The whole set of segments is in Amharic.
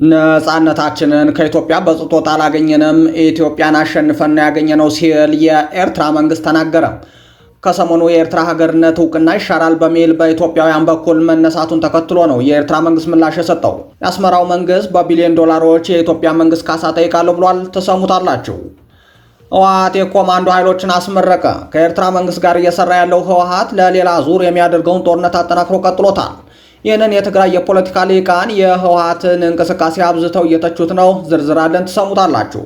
ነፃነታችንን ከኢትዮጵያ በስጦታ አላገኘንም፣ ኢትዮጵያን አሸንፈን ያገኘነው ሲል የኤርትራ መንግስት ተናገረ። ከሰሞኑ የኤርትራ ሀገርነት እውቅና ይሻራል በሚል በኢትዮጵያውያን በኩል መነሳቱን ተከትሎ ነው የኤርትራ መንግስት ምላሽ የሰጠው። የአስመራው መንግስት በቢሊዮን ዶላሮች የኢትዮጵያ መንግስት ካሳ ጠይቃለሁ ብሏል። ተሰሙታላችሁ። ህወሓት የኮማንዶ ኃይሎችን አስመረቀ። ከኤርትራ መንግስት ጋር እየሰራ ያለው ህወሓት ለሌላ ዙር የሚያደርገውን ጦርነት አጠናክሮ ቀጥሎታል። ይህንን የትግራይ የፖለቲካ ሊቃን የህወሓትን እንቅስቃሴ አብዝተው እየተቹት ነው። ዝርዝር አለን፣ ትሰሙታላችሁ።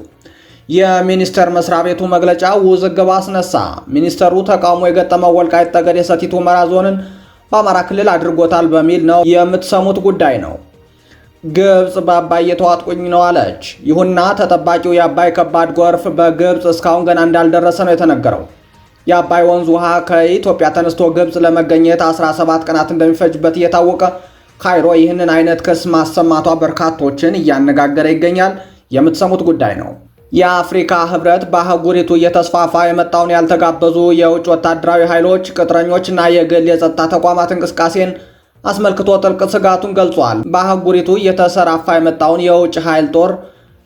የሚኒስቴር መስሪያ ቤቱ መግለጫ ውዝግብ አስነሳ። ሚኒስተሩ ተቃውሞ የገጠመው ወልቃይት ጠገዴ ሰቲት ሁመራ ዞንን በአማራ ክልል አድርጎታል በሚል ነው። የምትሰሙት ጉዳይ ነው። ግብጽ በአባይ እየተዋጥኩኝ ነው አለች። ይሁንና ተጠባቂው የአባይ ከባድ ጎርፍ በግብጽ እስካሁን ገና እንዳልደረሰ ነው የተነገረው። የአባይ ወንዝ ውሃ ከኢትዮጵያ ተነስቶ ግብጽ ለመገኘት 17 ቀናት እንደሚፈጅበት እየታወቀ ካይሮ ይህንን አይነት ክስ ማሰማቷ በርካቶችን እያነጋገረ ይገኛል። የምትሰሙት ጉዳይ ነው። የአፍሪካ ህብረት በአህጉሪቱ እየተስፋፋ የመጣውን ያልተጋበዙ የውጭ ወታደራዊ ኃይሎች፣ ቅጥረኞችና የግል የጸጥታ ተቋማት እንቅስቃሴን አስመልክቶ ጥልቅ ስጋቱን ገልጿል። በአህጉሪቱ እየተሰራፋ የመጣውን የውጭ ኃይል ጦር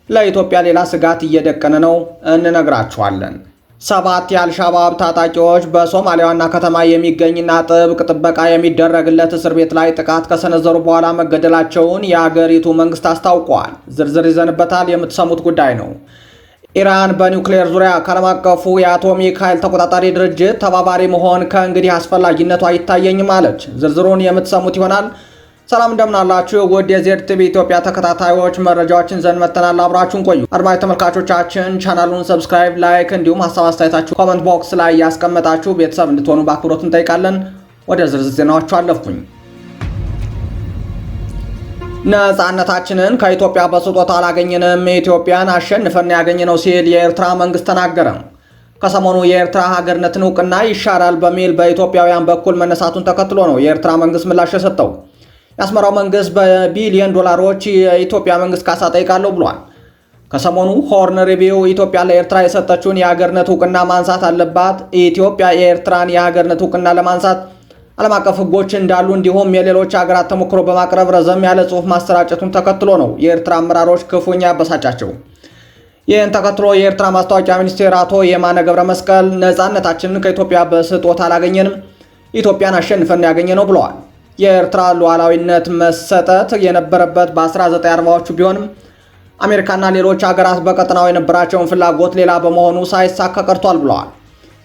ለኢትዮጵያ ሌላ ስጋት እየደቀነ ነው፣ እንነግራችኋለን። 7 የአልሻባብ ታጣቂዎች በሶማሊያ ዋና ከተማ የሚገኝና ጥብቅ ጥበቃ የሚደረግለት እስር ቤት ላይ ጥቃት ከሰነዘሩ በኋላ መገደላቸውን የአገሪቱ መንግስት አስታውቋል። ዝርዝር ይዘንበታል፣ የምትሰሙት ጉዳይ ነው። ኢራን በኒውክሌር ዙሪያ ከዓለም አቀፉ የአቶሚክ ኃይል ተቆጣጣሪ ድርጅት ተባባሪ መሆን ከእንግዲህ አስፈላጊነቱ አይታየኝም አለች። ዝርዝሩን የምትሰሙት ይሆናል። ሰላም እንደምናላችሁ ውድ የዜድ ቲቪ ኢትዮጵያ ተከታታዮች፣ መረጃዎችን ዘንድ መጥተናል። አብራችሁን ቆዩ። አድማጭ ተመልካቾቻችን ቻናሉን ሰብስክራይብ፣ ላይክ እንዲሁም ሀሳብ አስተያየታችሁ ኮመንት ቦክስ ላይ ያስቀመጣችሁ ቤተሰብ እንድትሆኑ በአክብሮት እንጠይቃለን። ወደ ዝርዝር ዜናዎቹ አለፍኩኝ። ነፃነታችንን ከኢትዮጵያ በስጦታ አላገኘንም፣ ኢትዮጵያን አሸንፈን ያገኘነው ሲል የኤርትራ መንግስት ተናገረ። ከሰሞኑ የኤርትራ ሀገርነትን እውቅና ይሻራል በሚል በኢትዮጵያውያን በኩል መነሳቱን ተከትሎ ነው የኤርትራ መንግስት ምላሽ የሰጠው። የአስመራው መንግስት በቢሊዮን ዶላሮች የኢትዮጵያ መንግስት ካሳ ጠይቃለሁ ብሏል። ከሰሞኑ ሆርን ሪቪው ኢትዮጵያ ለኤርትራ የሰጠችውን የሀገርነት እውቅና ማንሳት አለባት፣ ኢትዮጵያ የኤርትራን የሀገርነት እውቅና ለማንሳት ዓለም አቀፍ ህጎች እንዳሉ እንዲሁም የሌሎች ሀገራት ተሞክሮ በማቅረብ ረዘም ያለ ጽሑፍ ማሰራጨቱን ተከትሎ ነው የኤርትራ አመራሮች ክፉኛ ያበሳጫቸው። ይህን ተከትሎ የኤርትራ ማስታወቂያ ሚኒስቴር አቶ የማነ ገብረ መስቀል ነፃነታችንን ከኢትዮጵያ በስጦታ አላገኘንም፣ ኢትዮጵያን አሸንፈን ያገኘነው ብለዋል። የኤርትራ ሉዓላዊነት መሰጠት የነበረበት በ1940ዎቹ ቢሆንም አሜሪካና ሌሎች ሀገራት በቀጠናው የነበራቸውን ፍላጎት ሌላ በመሆኑ ሳይሳካ ቀርቷል ብለዋል።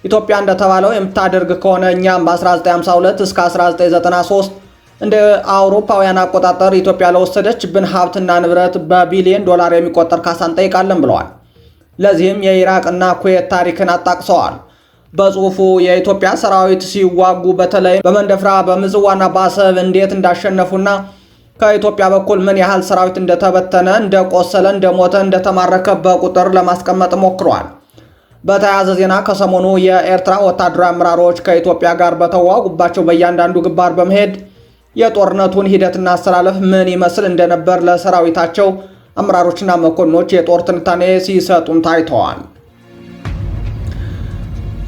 ኢትዮጵያ እንደተባለው የምታደርግ ከሆነ እኛም በ1952 እስከ 1993 እንደ አውሮፓውያን አቆጣጠር ኢትዮጵያ ለወሰደችብን ሀብትና ንብረት በቢሊዮን ዶላር የሚቆጠር ካሳ እንጠይቃለን ብለዋል። ለዚህም የኢራቅና ኩዌት ታሪክን አጣቅሰዋል። በጽሁፉ የኢትዮጵያ ሰራዊት ሲዋጉ በተለይ በመንደፍራ በምጽዋና በአሰብ እንዴት እንዳሸነፉና ከኢትዮጵያ በኩል ምን ያህል ሰራዊት እንደተበተነ፣ እንደቆሰለ፣ እንደሞተ፣ እንደተማረከ በቁጥር ለማስቀመጥ ሞክረዋል። በተያያዘ ዜና ከሰሞኑ የኤርትራ ወታደራዊ አመራሮች ከኢትዮጵያ ጋር በተዋጉባቸው በእያንዳንዱ ግንባር በመሄድ የጦርነቱን ሂደትና አሰላለፍ ምን ይመስል እንደነበር ለሰራዊታቸው አመራሮችና መኮንኖች የጦር ትንታኔ ሲሰጡም ታይተዋል።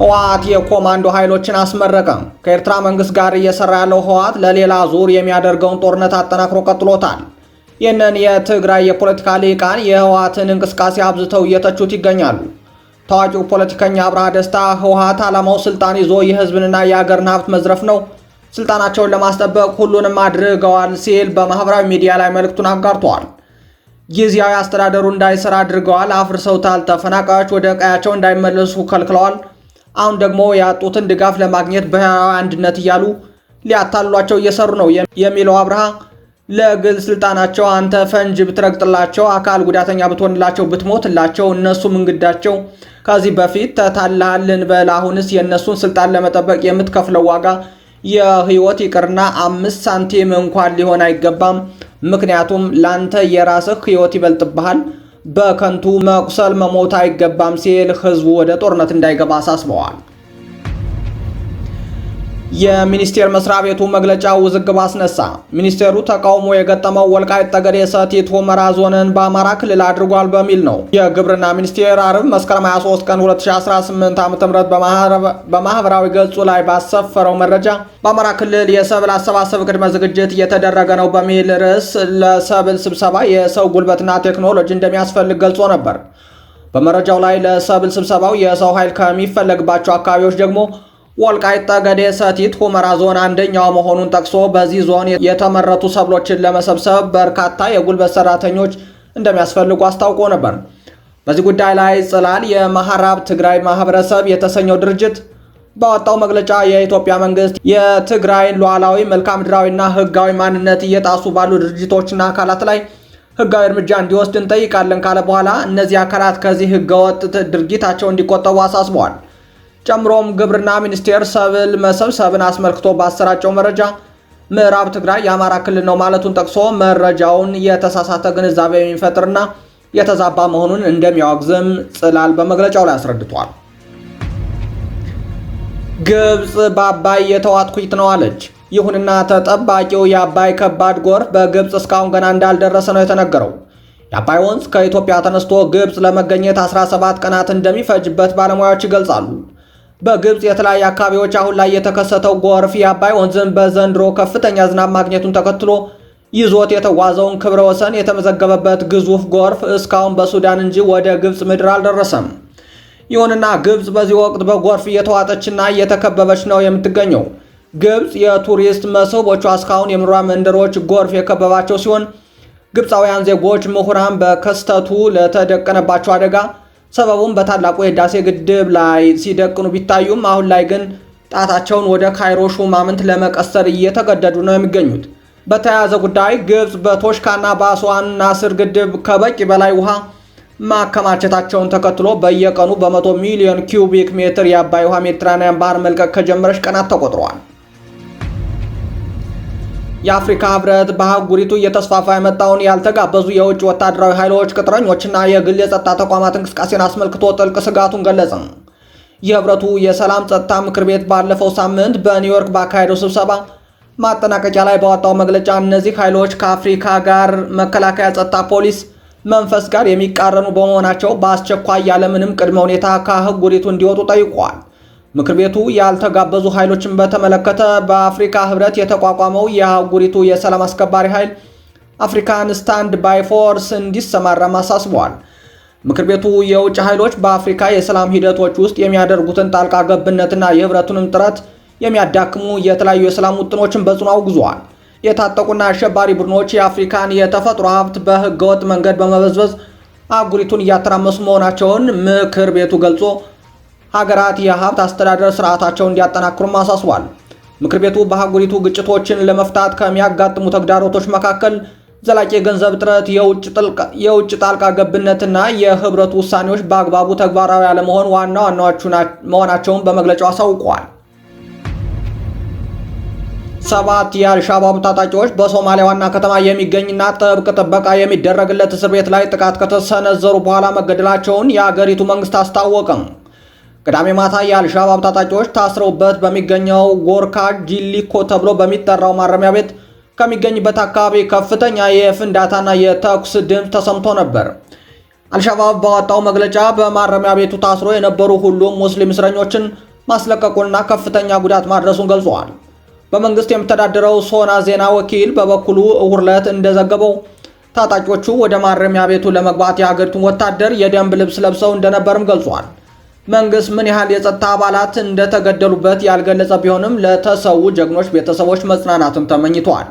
ህወሓት የኮማንዶ ኃይሎችን አስመረቀ። ከኤርትራ መንግስት ጋር እየሰራ ያለው ህወሓት ለሌላ ዙር የሚያደርገውን ጦርነት አጠናክሮ ቀጥሎታል። ይህንን የትግራይ የፖለቲካ ሊቃን የህወሓትን እንቅስቃሴ አብዝተው እየተቹት ይገኛሉ። ታዋቂው ፖለቲከኛ አብርሃ ደስታ ህወሓት ዓላማው ስልጣን ይዞ የህዝብንና የሀገርን ሀብት መዝረፍ ነው፣ ስልጣናቸውን ለማስጠበቅ ሁሉንም አድርገዋል ሲል በማህበራዊ ሚዲያ ላይ መልእክቱን አጋርተዋል። ጊዜያዊ አስተዳደሩ እንዳይሰራ አድርገዋል፣ አፍርሰውታል፣ ተፈናቃዮች ወደ ቀያቸው እንዳይመለሱ ከልክለዋል፣ አሁን ደግሞ ያጡትን ድጋፍ ለማግኘት ብሔራዊ አንድነት እያሉ ሊያታሏቸው እየሰሩ ነው የሚለው አብርሃ ለግል ስልጣናቸው አንተ ፈንጅ ብትረግጥላቸው፣ አካል ጉዳተኛ ብትሆንላቸው፣ ብትሞትላቸው እነሱ ምንግዳቸው? ከዚህ በፊት ተታልሃል እንበል፣ አሁንስ የእነሱን ስልጣን ለመጠበቅ የምትከፍለው ዋጋ የህይወት ይቅርና 5 ሳንቲም እንኳን ሊሆን አይገባም። ምክንያቱም ላንተ የራስህ ህይወት ይበልጥብሃል። በከንቱ መቁሰል መሞት አይገባም ሲል ህዝቡ ወደ ጦርነት እንዳይገባ አሳስበዋል። የሚኒስቴር መስሪያ ቤቱ መግለጫ ውዝግብ አስነሳ። ሚኒስቴሩ ተቃውሞ የገጠመው ወልቃይት ጠገዴ ሰቲት ሁመራ ዞንን በአማራ ክልል አድርጓል በሚል ነው። የግብርና ሚኒስቴር አርብ መስከረም 23 ቀን 2018 ዓ.ም በማህበራዊ ገጹ ላይ ባሰፈረው መረጃ በአማራ ክልል የሰብል አሰባሰብ ቅድመ ዝግጅት እየተደረገ ነው በሚል ርዕስ ለሰብል ስብሰባ የሰው ጉልበትና ቴክኖሎጂ እንደሚያስፈልግ ገልጾ ነበር። በመረጃው ላይ ለሰብል ስብሰባው የሰው ኃይል ከሚፈለግባቸው አካባቢዎች ደግሞ ወልቃይት ጠገዴ ሰቲት ሁመራ ዞን አንደኛው መሆኑን ጠቅሶ በዚህ ዞን የተመረቱ ሰብሎችን ለመሰብሰብ በርካታ የጉልበት ሰራተኞች እንደሚያስፈልጉ አስታውቆ ነበር። በዚህ ጉዳይ ላይ ጽላል የማህራብ ትግራይ ማህበረሰብ የተሰኘው ድርጅት ባወጣው መግለጫ የኢትዮጵያ መንግስት የትግራይን ሉዓላዊ መልክዓ ምድራዊና ህጋዊ ማንነት እየጣሱ ባሉ ድርጅቶችና አካላት ላይ ህጋዊ እርምጃ እንዲወስድ እንጠይቃለን ካለ በኋላ እነዚህ አካላት ከዚህ ህገወጥ ድርጊታቸው እንዲቆጠቡ አሳስበዋል። ጨምሮም ግብርና ሚኒስቴር ሰብል መሰብሰብን አስመልክቶ ባሰራጨው መረጃ ምዕራብ ትግራይ የአማራ ክልል ነው ማለቱን ጠቅሶ መረጃውን የተሳሳተ ግንዛቤ የሚፈጥርና የተዛባ መሆኑን እንደሚያወግዝም ጽላል በመግለጫው ላይ አስረድቷል። ግብጽ በአባይ የተዋጥኩት ነው አለች። ይሁንና ተጠባቂው የአባይ ከባድ ጎርፍ በግብጽ እስካሁን ገና እንዳልደረሰ ነው የተነገረው። የአባይ ወንዝ ከኢትዮጵያ ተነስቶ ግብጽ ለመገኘት 17 ቀናት እንደሚፈጅበት ባለሙያዎች ይገልጻሉ። በግብጽ የተለያዩ አካባቢዎች አሁን ላይ የተከሰተው ጎርፍ የአባይ ወንዝን በዘንድሮ ከፍተኛ ዝናብ ማግኘቱን ተከትሎ ይዞት የተጓዘውን ክብረ ወሰን የተመዘገበበት ግዙፍ ጎርፍ እስካሁን በሱዳን እንጂ ወደ ግብጽ ምድር አልደረሰም። ይሁንና ግብጽ በዚህ ወቅት በጎርፍ እየተዋጠችና እየተከበበች ነው የምትገኘው። ግብጽ የቱሪስት መስህቦቿ እስካሁን የመኖሪያ መንደሮች ጎርፍ የከበባቸው ሲሆን ግብፃውያን ዜጎች፣ ምሁራን በክስተቱ ለተደቀነባቸው አደጋ ሰበቡን በታላቁ የህዳሴ ግድብ ላይ ሲደቅኑ ቢታዩም አሁን ላይ ግን ጣታቸውን ወደ ካይሮ ሹማምንት ለመቀሰር እየተገደዱ ነው የሚገኙት። በተያያዘ ጉዳይ ግብጽ በቶሽካና በአስዋን ናስር ግድብ ከበቂ በላይ ውሃ ማከማቸታቸውን ተከትሎ በየቀኑ በ100 ሚሊዮን ኪዩቢክ ሜትር የአባይ ውሃ ሜዲትራኒያን ባህር መልቀቅ ከጀመረች ቀናት ተቆጥረዋል። የአፍሪካ ህብረት በአህጉሪቱ እየተስፋፋ የመጣውን ያልተጋበዙ የውጭ ወታደራዊ ኃይሎች፣ ቅጥረኞችና የግል የጸጥታ ተቋማት እንቅስቃሴን አስመልክቶ ጥልቅ ስጋቱን ገለጸ። የህብረቱ የሰላም ጸጥታ ምክር ቤት ባለፈው ሳምንት በኒውዮርክ ባካሄደው ስብሰባ ማጠናቀቂያ ላይ ባወጣው መግለጫ እነዚህ ኃይሎች ከአፍሪካ ጋር መከላከያ፣ ጸጥታ፣ ፖሊስ መንፈስ ጋር የሚቃረኑ በመሆናቸው በአስቸኳይ ያለምንም ቅድመ ሁኔታ ከአህጉሪቱ እንዲወጡ ጠይቋል። ምክር ቤቱ ያልተጋበዙ ኃይሎችን በተመለከተ በአፍሪካ ህብረት የተቋቋመው የአህጉሪቱ የሰላም አስከባሪ ኃይል አፍሪካን ስታንድ ባይ ፎርስ እንዲሰማራም አሳስበዋል። ምክር ቤቱ የውጭ ኃይሎች በአፍሪካ የሰላም ሂደቶች ውስጥ የሚያደርጉትን ጣልቃ ገብነትና የህብረቱንም ጥረት የሚያዳክሙ የተለያዩ የሰላም ውጥኖችን በጽኑ አውግዘዋል። የታጠቁና አሸባሪ ቡድኖች የአፍሪካን የተፈጥሮ ሀብት በህገወጥ መንገድ በመበዝበዝ አህጉሪቱን እያተራመሱ መሆናቸውን ምክር ቤቱ ገልጾ ሀገራት የሀብት አስተዳደር ስርዓታቸውን እንዲያጠናክሩም አሳስቧል። ምክር ቤቱ በአህጉሪቱ ግጭቶችን ለመፍታት ከሚያጋጥሙ ተግዳሮቶች መካከል ዘላቂ የገንዘብ እጥረት፣ የውጭ ጣልቃ ገብነትና የህብረቱ ውሳኔዎች በአግባቡ ተግባራዊ ያለመሆን ዋና ዋናዎቹ መሆናቸውን በመግለጫው አሳውቀዋል። 7 የአልሻባብ ታጣቂዎች በሶማሊያ ዋና ከተማ የሚገኝና ጥብቅ ጥበቃ የሚደረግለት እስር ቤት ላይ ጥቃት ከተሰነዘሩ በኋላ መገደላቸውን የአገሪቱ መንግስት አስታወቀም። ቅዳሜ ማታ የአልሻባብ ታጣቂዎች ታስረውበት በሚገኘው ጎርካ ጂሊኮ ተብሎ በሚጠራው ማረሚያ ቤት ከሚገኝበት አካባቢ ከፍተኛ የፍንዳታና የተኩስ ድምፅ ተሰምቶ ነበር። አልሻባብ ባወጣው መግለጫ በማረሚያ ቤቱ ታስሮ የነበሩ ሁሉም ሙስሊም እስረኞችን ማስለቀቁንና ከፍተኛ ጉዳት ማድረሱን ገልጸዋል። በመንግስት የሚተዳደረው ሶና ዜና ወኪል በበኩሉ እሁድ ዕለት እንደዘገበው ታጣቂዎቹ ወደ ማረሚያ ቤቱ ለመግባት የሀገሪቱን ወታደር የደንብ ልብስ ለብሰው እንደነበርም ገልጿል። መንግስት ምን ያህል የጸጥታ አባላት እንደተገደሉበት ያልገለጸ ቢሆንም ለተሰዉ ጀግኖች ቤተሰቦች መጽናናትን ተመኝተዋል።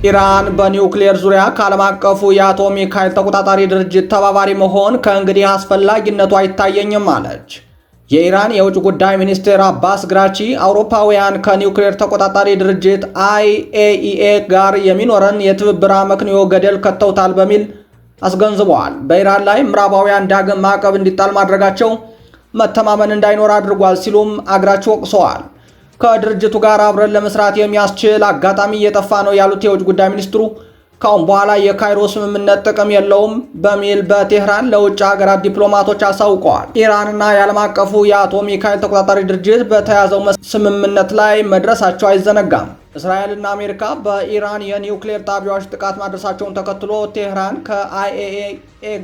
ኢራን በኒውክሌር ዙሪያ ከዓለም አቀፉ የአቶሚክ ኃይል ተቆጣጣሪ ድርጅት ተባባሪ መሆን ከእንግዲህ አስፈላጊነቱ አይታየኝም አለች። የኢራን የውጭ ጉዳይ ሚኒስትር አባስ ግራቺ አውሮፓውያን ከኒውክሌር ተቆጣጣሪ ድርጅት IAEA ጋር የሚኖረን የትብብር አመክንዮ ገደል ከተውታል በሚል አስገንዝበዋል። በኢራን ላይ ምዕራባውያን ዳግም ማዕቀብ እንዲጣል ማድረጋቸው መተማመን እንዳይኖር አድርጓል ሲሉም አግራቺ ወቅሰዋል። ከድርጅቱ ጋር አብረን ለመስራት የሚያስችል አጋጣሚ እየጠፋ ነው ያሉት የውጭ ጉዳይ ሚኒስትሩ ካሁን በኋላ የካይሮ ስምምነት ጥቅም የለውም በሚል በቴህራን ለውጭ ሀገራት ዲፕሎማቶች አሳውቀዋል። ኢራንና የዓለም አቀፉ የአቶሚክ ኃይል ተቆጣጣሪ ድርጅት በተያዘው ስምምነት ላይ መድረሳቸው አይዘነጋም። እስራኤልና አሜሪካ በኢራን የኒውክሌር ጣቢያዎች ጥቃት ማድረሳቸውን ተከትሎ ቴህራን ከአይኤኢኤ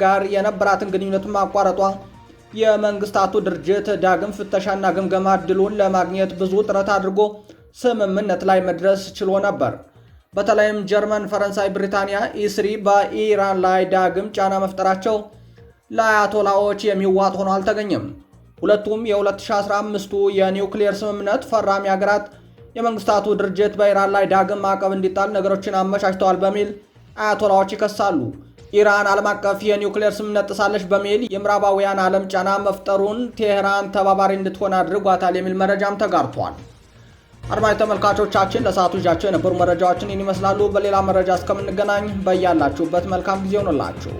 ጋር የነበራትን ግንኙነት ማቋረጧ የመንግስታቱ ድርጅት ዳግም ፍተሻና ግምገማ እድሉን ለማግኘት ብዙ ጥረት አድርጎ ስምምነት ላይ መድረስ ችሎ ነበር። በተለይም ጀርመን፣ ፈረንሳይ፣ ብሪታንያ ኢስሪ በኢራን ላይ ዳግም ጫና መፍጠራቸው ለአያቶላዎች የሚዋጥ ሆኖ አልተገኘም። ሁለቱም የ2015ቱ የኒውክሌር ስምምነት ፈራሚ ሀገራት የመንግስታቱ ድርጅት በኢራን ላይ ዳግም ማዕቀብ እንዲጣል ነገሮችን አመቻችተዋል በሚል አያቶላዎች ይከሳሉ። ኢራን ዓለም አቀፍ የኒውክሌር ስምምነት ጥሳለች በሚል የምዕራባውያን ዓለም ጫና መፍጠሩን ቴህራን ተባባሪ እንድትሆን አድርጓታል የሚል መረጃም ተጋርቷል። አድማጭ ተመልካቾቻችን ለሰዓቱ ይዣቸው የነበሩ መረጃዎችን ይመስላሉ። በሌላ መረጃ እስከምንገናኝ በያላችሁበት መልካም ጊዜ ሆኖላችሁ